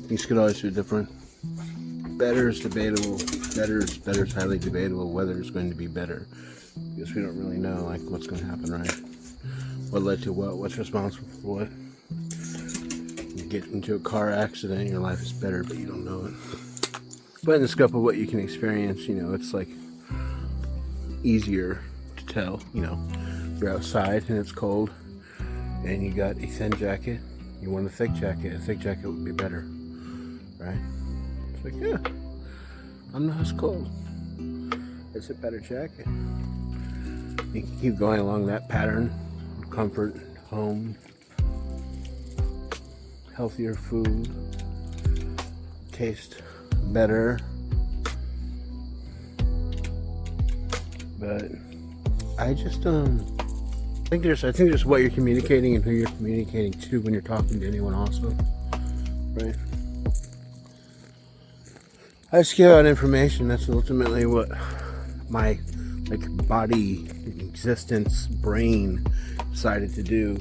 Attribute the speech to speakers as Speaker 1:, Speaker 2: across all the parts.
Speaker 1: Things could always be different. Better is debatable. Better is highly debatable whether it's going to be better, because we don't really know like what's going to happen, right? What led to what? What's responsible for what? You get into a car accident, your life is better, but you don't know it. But in the scope of what you can experience, it's like easier to tell. You're outside and it's cold, and you got a thin jacket. You want a thick jacket. A thick jacket would be better, right? It's like, yeah, I'm not as cold. It's a better jacket. You can keep going along that pattern. Comfort, home, healthier food, taste better. But I just I think there's what you're communicating and who you're communicating to when you're talking to anyone also, right? I just give out information. That's ultimately what my body, existence, brain decided to do.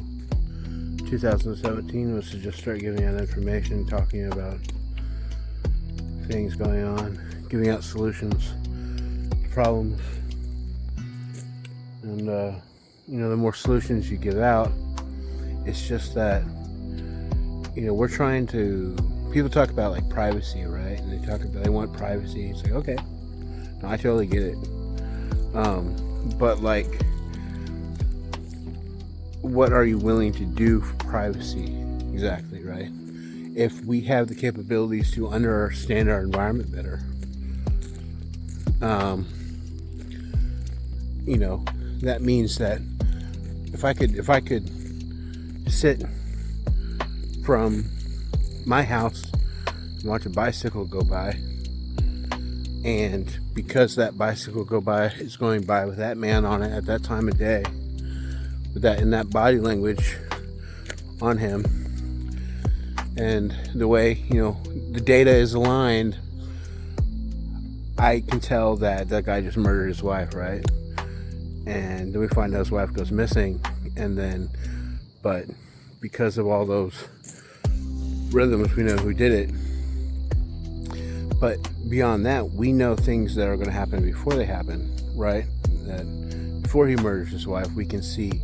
Speaker 1: 2017 was to just start giving out information, talking about things going on, giving out solutions to problems. And the more solutions you give out, it's just that we're trying to. People talk about like privacy, right? And they want privacy. It's like, okay, no, I totally get it. But like, what are you willing to do for privacy? Exactly, right? If we have the capabilities to understand our environment better, that means that if I could sit from my house and watch a bicycle go by, and because that bicycle is going by with that man on it at that time of day, with that in that body language on him, and the way the data is aligned, I can tell that guy just murdered his wife, right? And then we find out his wife goes missing, but because of all those rhythms, we know who did it. But beyond that, we know things that are going to happen before they happen, right? That before he murders his wife, we can see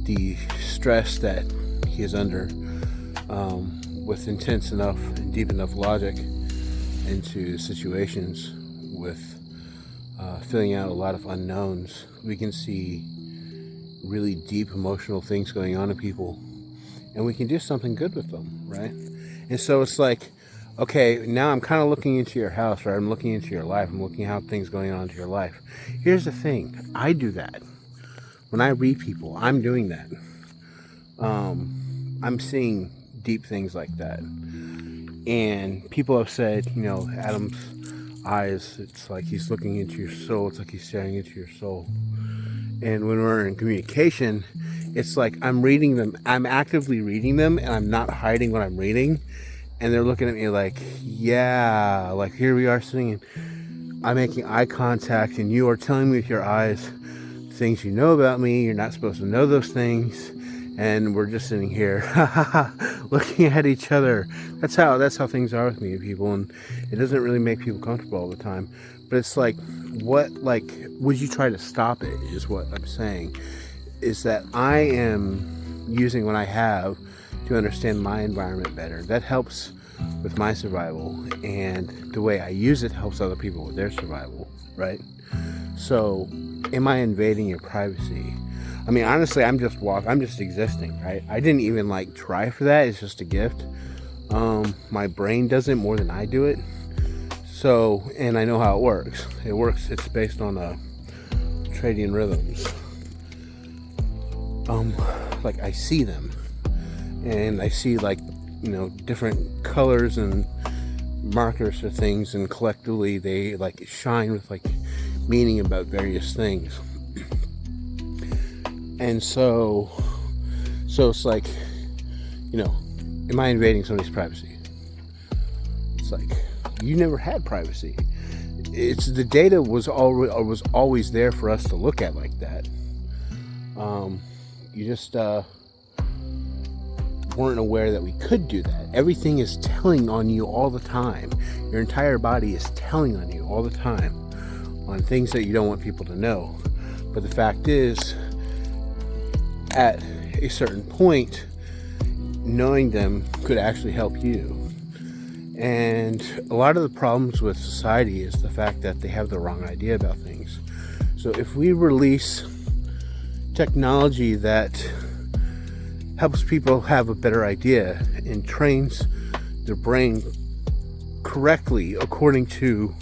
Speaker 1: the stress that he is under, with intense enough and deep enough logic into situations, with filling out a lot of unknowns. We can see really deep emotional things going on in people, and we can do something good with them, right? And so it's like, okay, now I'm kind of looking into your house, right? I'm looking into your life. I'm looking how things going on into your life. Here's the thing. I do that. When I read people, I'm doing that. I'm seeing deep things like that. And people have said, Adam's eyes, it's like he's looking into your soul. It's like he's staring into your soul. And when we're in communication, it's like I'm reading them. I'm actively reading them, and I'm not hiding what I'm reading. And they're looking at me like, yeah, like here we are sitting, and I'm making eye contact, and you are telling me with your eyes things you know about me. You're not supposed to know those things. And we're just sitting here looking at each other. That's how things are with me and people, and it doesn't really make people comfortable all the time. But it's like, would you try to stop it, is what I'm saying. Is that I am using what I have to understand my environment better. That helps with my survival, and the way I use it helps other people with their survival, right? So, am I invading your privacy? I mean, honestly, I'm just existing, right? I didn't even try for that. It's just a gift. My brain does it more than I do it. So, and I know how it works. It's based on circadian rhythms. I see them, and I see different colors and markers for things, and collectively they shine with meaning about various things. And so it's like, am I invading somebody's privacy? It's like, you never had privacy. It's the data was always there for us to look at like that. You just weren't aware that we could do that. Everything is telling on you all the time. Your entire body is telling on you all the time on things that you don't want people to know. But the fact is, at a certain point, knowing them could actually help you. And a lot of the problems with society is the fact that they have the wrong idea about things. So if we release technology that helps people have a better idea and trains their brain correctly according to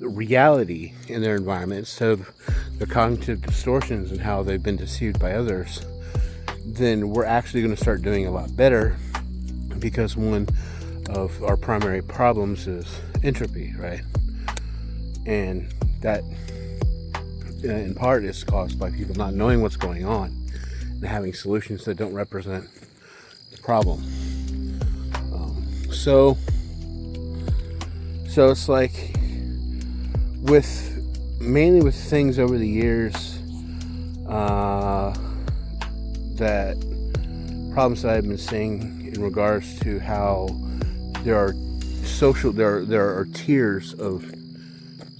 Speaker 1: reality in their environment, instead of the cognitive distortions and how they've been deceived by others, then we're actually going to start doing a lot better, because one of our primary problems is entropy, right? And that in part is caused by people not knowing what's going on and having solutions that don't represent the problem. So it's like mainly with things over the years, that problems that I've been seeing in regards to how there are tiers of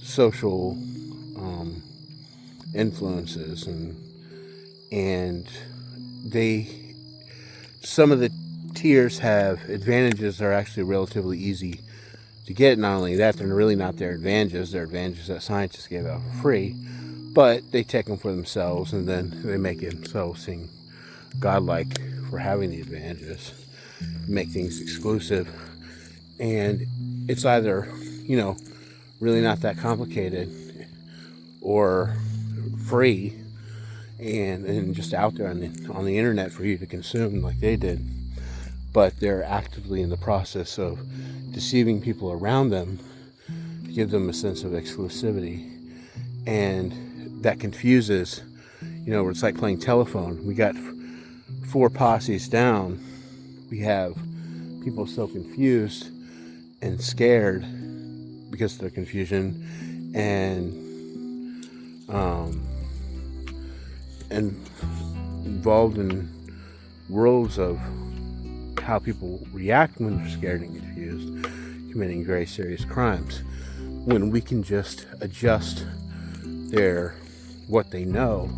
Speaker 1: social influences, and some of the tiers have advantages that are actually relatively easy to get. Not only that, they're really not their advantages. They're advantages that scientists gave out for free, but they take them for themselves, and then they make themselves seem godlike for having the advantages, make things exclusive. And it's either, really not that complicated, or free and just out there on the internet for you to consume like they did. But they're actively in the process of deceiving people around them to give them a sense of exclusivity. And that confuses, it's like playing telephone. We got 4 posses down. We have people so confused and scared because of their confusion, and involved in worlds of how people react when they're scared and confused, committing very serious crimes, when we can just adjust what they know,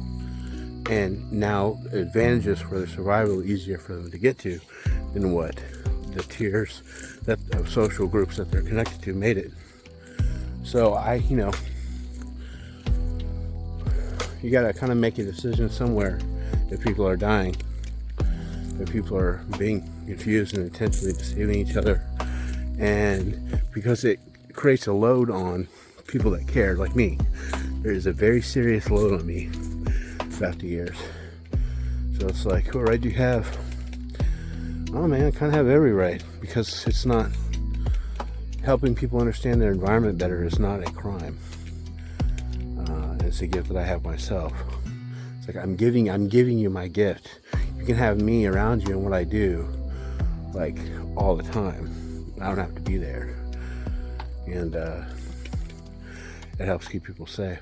Speaker 1: and now advantages for their survival easier for them to get to than what the tiers of social groups that they're connected to made it. So you gotta kind of make a decision somewhere. If people are dying, if people are being confused and intentionally deceiving each other, and because it creates a load on people that care, like me. There is a very serious load on me throughout the years. So it's like, what right do you have? Oh man, I kind of have every right, because it's not helping people understand their environment better is not a crime. It's a gift that I have myself. It's like I'm giving you my gift. You can have me around you and what I do, like all the time. I don't have to be there, and it helps keep people safe.